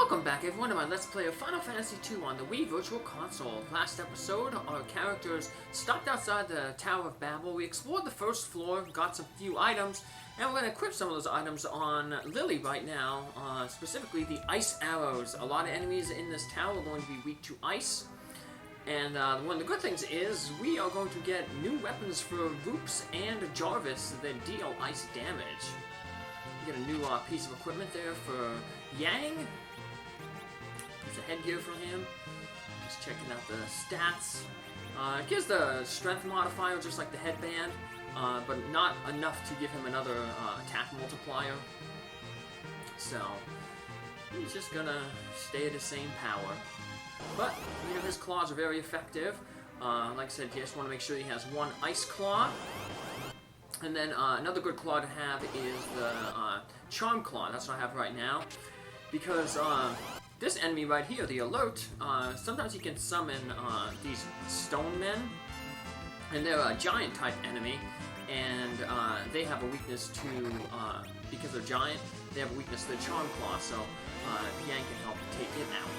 Welcome back everyone to my Let's Play of Final Fantasy II on the Wii Virtual Console. Last episode, our characters stopped outside the Tower of Babil. We explored the first floor, got some few items, and we're going to equip some of those items on Lily right now, specifically the ice arrows. A lot of enemies in this tower are going to be weak to ice. And one of the good things is we are going to get new weapons for Rupes and Jarvis that deal ice damage. We get a new piece of equipment there for Yang. There's a headgear for him. Just checking out the stats. It gives the strength modifier just like the headband, but not enough to give him another attack multiplier. So he's just gonna stay at the same power. But you know, his claws are very effective. Like I said, you just want to make sure he has one ice claw. And then another good claw to have is the charm claw. That's what I have right now. Because this enemy right here, the alert, sometimes he can summon these stone men, and they're a giant type enemy, and they have a weakness to, because they're giant, they have a weakness to the charm claw, so Yang can help take it out.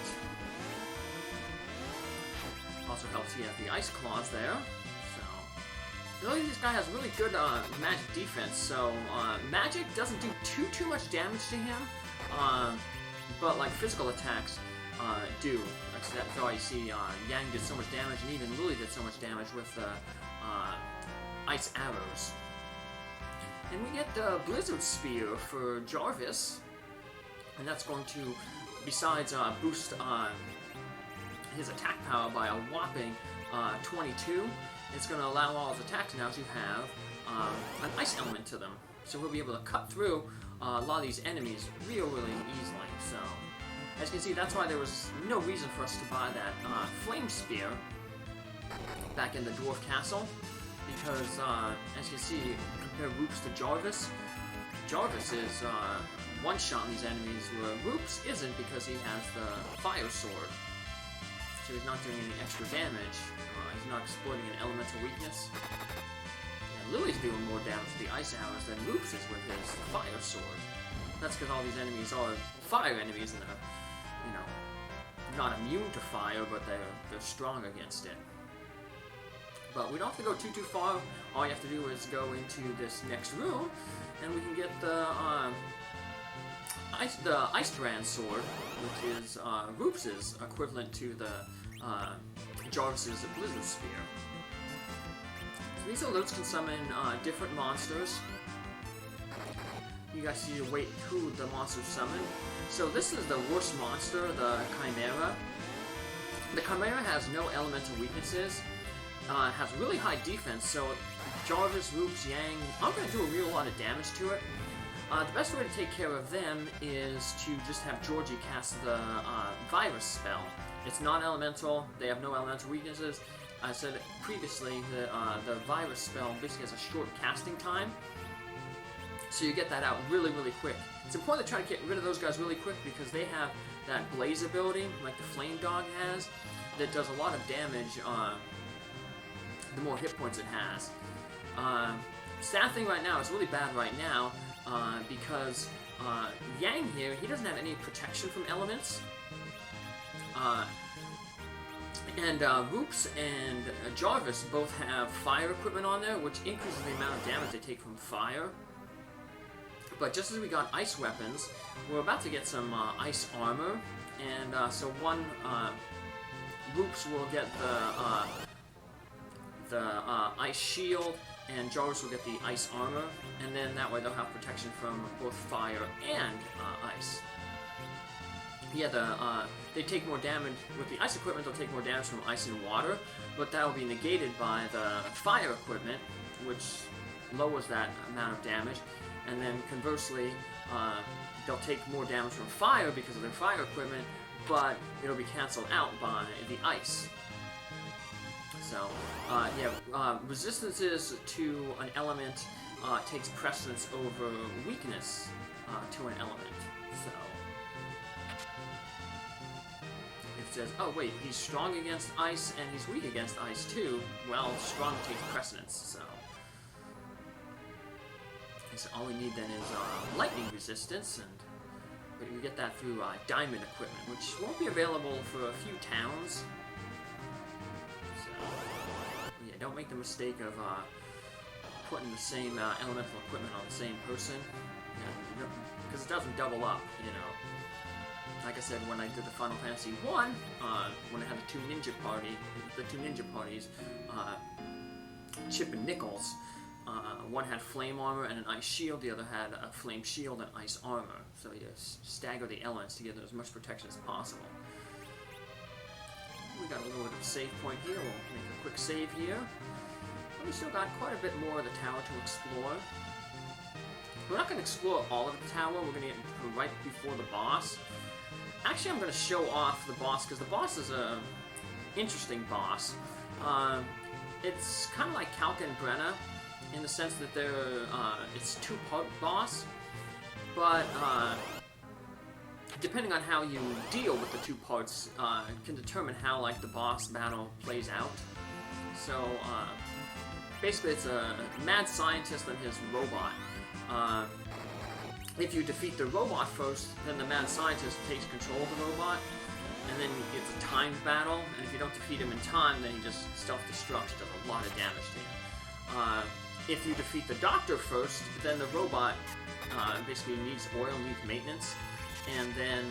Also helps he has the ice claws there, so really this guy has really good magic defense, so magic doesn't do too much damage to him. But like physical attacks do. That's why you see Yang did so much damage, and even Lily did so much damage with the ice arrows. And we get the Blizzard Spear for Jarvis, and that's going to, besides boost his attack power by a whopping 22, it's going to allow all his attacks now to have an ice element to them. So we'll be able to cut through a lot of these enemies really easily. So, as you can see, that's why there was no reason for us to buy that Flame Spear back in the Dwarf Castle, because, as you can see, compare Rupes to Jarvis. Jarvis is one-shotting these enemies, where Rupes isn't because he has the Fire Sword. So he's not doing any extra damage. He's not exploiting an elemental weakness. Lily's doing more damage to the ice arrows than Rupes is with his fire sword. That's because all these enemies are fire enemies, and they're, you know, not immune to fire, but they're strong against it. But we don't have to go too far. All you have to do is go into this next room, and we can get the Ice Brand sword, which is Rupes' equivalent to the Jarvis' Blizzard Spear. These alerts can summon different monsters. You guys see to wait who the monsters summon. So this is the worst monster, the Chimera. The Chimera has no elemental weaknesses, has really high defense, so Jarvis, Rupes, Yang aren't going to do a real lot of damage to it. The best way to take care of them is to just have Georgie cast the Virus spell. It's non-elemental, they have no elemental weaknesses. I said previously the Virus spell basically has a short casting time, so you get that out really quick. It's important to try to get rid of those guys really quick because they have that Blaze ability, like the Flame Dog has, that does a lot of damage the more hit points it has. Sad thing right now, it's really bad right now, because Yang here, he doesn't have any protection from elements. And Rupes and Jarvis both have fire equipment on there, which increases the amount of damage they take from fire. But just as we got ice weapons, we're about to get some ice armor, and so one Rupes will get the ice shield, and Jarvis will get the ice armor, and then that way they'll have protection from both fire and ice. Yeah, they take more damage with the ice equipment. They'll take more damage from ice and water, but that will be negated by the fire equipment, which lowers that amount of damage. And then conversely, they'll take more damage from fire because of their fire equipment, but it'll be canceled out by the ice. So, yeah, resistances to an element takes precedence over weakness to an element. So. It says, oh wait, he's strong against ice and he's weak against ice too. Well, strong takes precedence, so all we need then is lightning resistance, and but you get that through diamond equipment, which won't be available for a few towns. So, yeah, don't make the mistake of putting the same elemental equipment on the same person, because it doesn't double up, you know. Like I said, when I did the Final Fantasy 1, when I had the two ninja parties, Chip and Nichols, one had flame armor and an ice shield, the other had a flame shield and ice armor. So you stagger the elements to get as much protection as possible. We got a little bit of save point here. We'll make a quick save here. But we still got quite a bit more of the tower to explore. We're not going to explore all of the tower. We're going to get right before the boss. Actually, I'm going to show off the boss, because the boss is a interesting boss. It's kind of like Kalka and Brenna, in the sense that it's a two-part boss, but depending on how you deal with the two parts, can determine how like the boss battle plays out. So basically, it's a mad scientist and his robot. If you defeat the robot first, then the mad scientist takes control of the robot, and then it's a timed battle, and if you don't defeat him in time, then he just self-destructs, does a lot of damage to you. If you defeat the doctor first, then the robot basically needs oil, needs maintenance, and then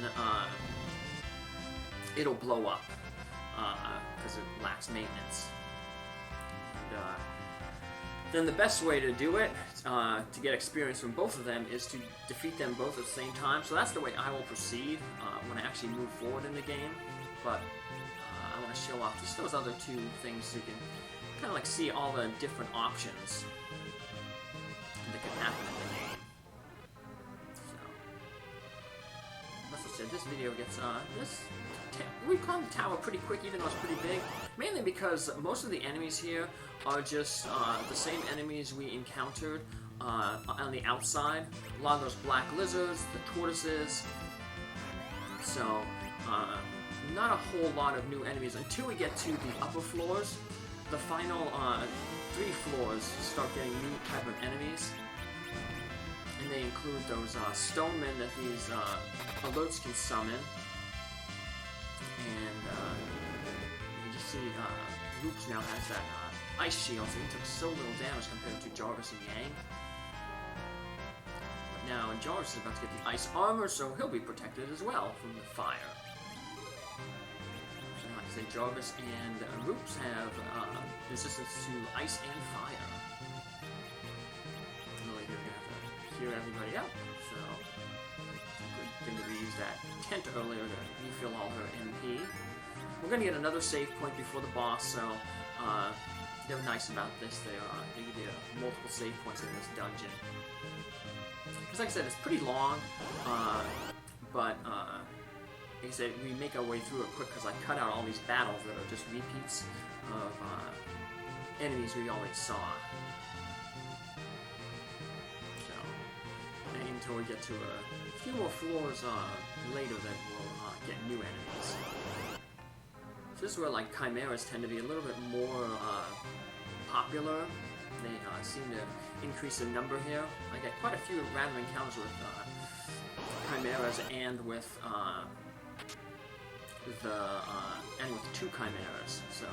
it'll blow up, because it lacks maintenance. And, then the best way to do it, to get experience from both of them, is to defeat them both at the same time. So that's the way I will proceed when I actually move forward in the game. But I want to show off just those other two things so you can kind of like see all the different options that can happen in the game. So, as I said, this video gets, we climb the tower pretty quick, even though it's pretty big. Mainly because most of the enemies here are just the same enemies we encountered on the outside. A lot of those black lizards, the tortoises. So, not a whole lot of new enemies until we get to the upper floors. The final 3 floors start getting new type of enemies. And they include those stonemen that these alerts can summon. And you just see Rupes now has that ice shield, so he took so little damage compared to Jarvis and Yang. But now Jarvis is about to get the ice armor, so he'll be protected as well from the fire. So like I said, Jarvis and Rupes have resistance to ice and fire. Really, you're going to have to hear everybody out, so we're going to reuse that tent earlier to refill all her MP. We're going to get another save point before the boss, so they're nice about this. They give you multiple save points in this dungeon. Because like I said, it's pretty long, but like I said, we make our way through it quick because I cut out all these battles that are just repeats of enemies we already saw. So, until we get to a few more floors later that we'll get new enemies. So this is where like chimeras tend to be a little bit more popular. They seem to increase in number here. I get quite a few random encounters with chimeras and with with 2 chimeras. So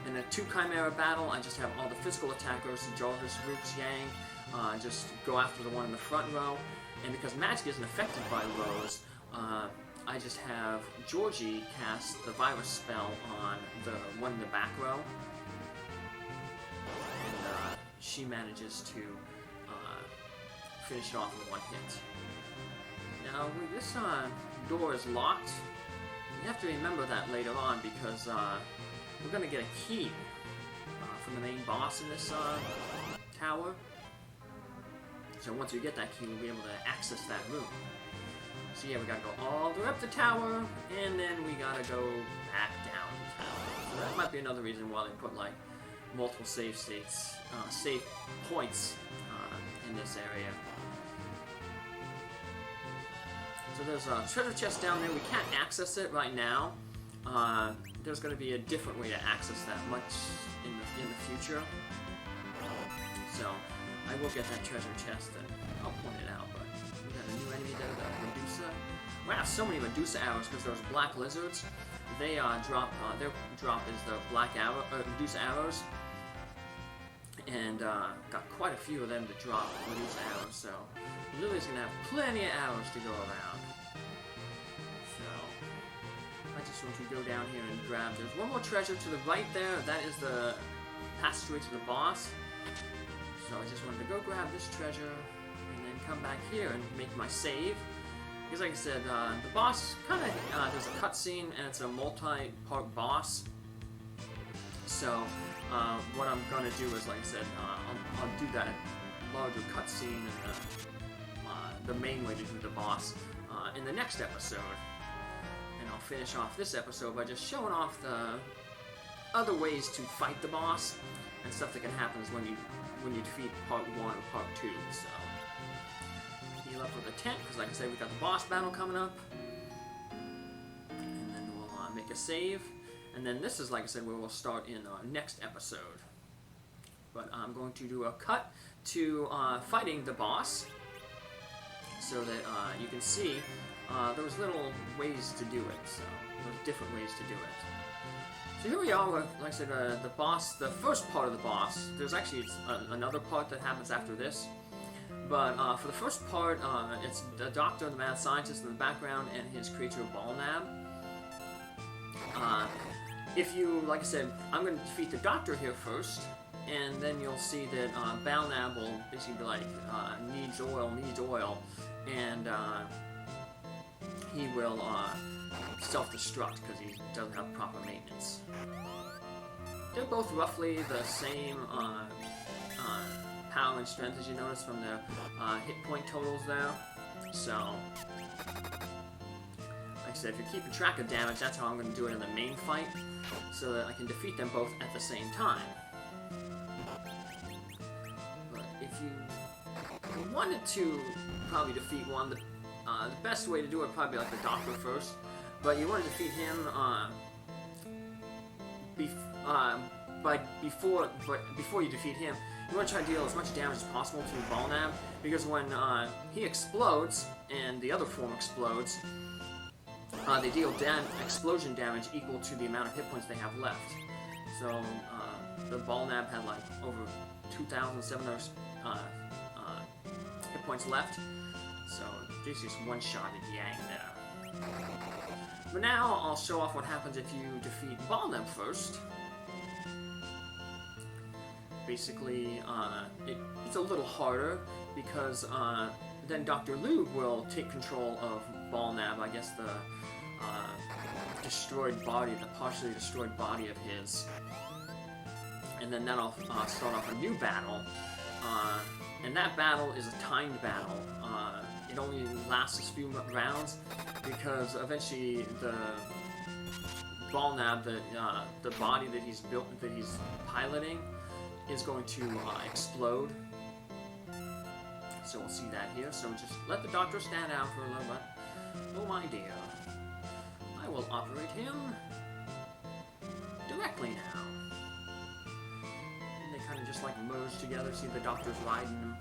in a 2 chimera battle, I just have all the physical attackers, Jarvis, Rupes, Yang, just go after the one in the front row. And because magic isn't affected by rows, I just have Georgie cast the virus spell on the one in the back row, and she manages to finish it off in 1 hit. Now, this door is locked. You have to remember that later on because we're going to get a key from the main boss in this tower. So once we get that key, we'll be able to access that room. So yeah, we gotta go all the way up the tower, and then we gotta go back down the tower. So that might be another reason why they put like multiple save points in this area. So there's a treasure chest down there. We can't access it right now. There's going to be a different way to access that much in the future. So I will get that treasure chest and I'll point it out. But we got a new enemy there, the Medusa. Wow, so many Medusa arrows because those black lizards, they drop. Their drop is the black arrow, Medusa arrows, and got quite a few of them to drop Medusa arrows. So Lily's gonna have plenty of arrows to go around. So I just want to go down here and grab. There's one more treasure to the right there. That is the passageway to the boss. So I just wanted to go grab this treasure and then come back here and make my save. Because like I said, the boss kind of, there's a cutscene and it's a multi-part boss. So what I'm going to do is, like I said, I'll do that larger cutscene and the main way to do the boss in the next episode. And I'll finish off this episode by just showing off the other ways to fight the boss and stuff that can happen when you defeat part 1 or part 2. So heal up with a tent, because like I said, we got the boss battle coming up. And then we'll make a save. And then this is, like I said, where we'll start in our next episode. But I'm going to do a cut to fighting the boss, so that you can see those little ways to do it. So there's different ways to do it. So here we are with, like I said, the boss, the first part of the boss. There's actually another part that happens after this. But for the first part, it's the doctor, the mad scientist in the background, and his creature, Balnab. If you, like I said, I'm going to defeat the doctor here first, and then you'll see that Balnab will basically be like, needs oil, and he will self-destruct because he doesn't have proper maintenance. They're both roughly the same power and strength, as you notice from their hit point totals there. So, like I said, if you're keeping track of damage, that's how I'm going to do it in the main fight, so that I can defeat them both at the same time. But if you wanted to probably defeat one, the best way to do it would probably be like the doctor first. But you want to defeat him before you defeat him, you want to try to deal as much damage as possible to Balnab, because when he explodes and the other form explodes, they deal explosion damage equal to the amount of hit points they have left. So the Balnab had like over 2,700 hit points left. So this is one-shotted Yang there. But now I'll show off what happens if you defeat Balnab first. Basically, it's a little harder because then Dr. Lug will take control of Balnab, I guess the destroyed body, the partially destroyed body of his. And then that'll start off a new battle. And that battle is a timed battle. It only lasts a few rounds because eventually the Balnab, the body that he's built, that he's piloting, is going to explode. So we'll see that here. So just let the doctor stand out for a little bit. Oh my dear. I will operate him directly now. And they kind of just like merge together. See the doctor's riding him.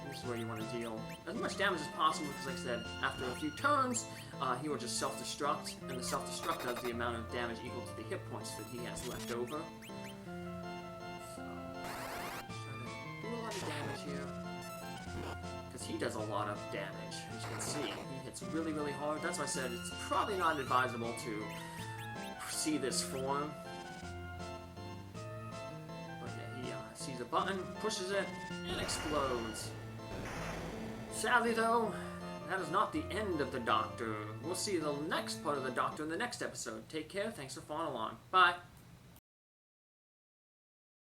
This is where you want to deal as much damage as possible, because like I said, after a few turns, he will just self-destruct, and the self-destruct does the amount of damage equal to the hit points that he has left over. So, just try to do a lot of damage here, because he does a lot of damage. As you can see, he hits really, really hard. That's why I said it's probably not advisable to see this form. But yeah, he sees a button, pushes it, and explodes. Sadly, though, that is not the end of the Doctor. We'll see the next part of the Doctor in the next episode. Take care. Thanks for following along. Bye.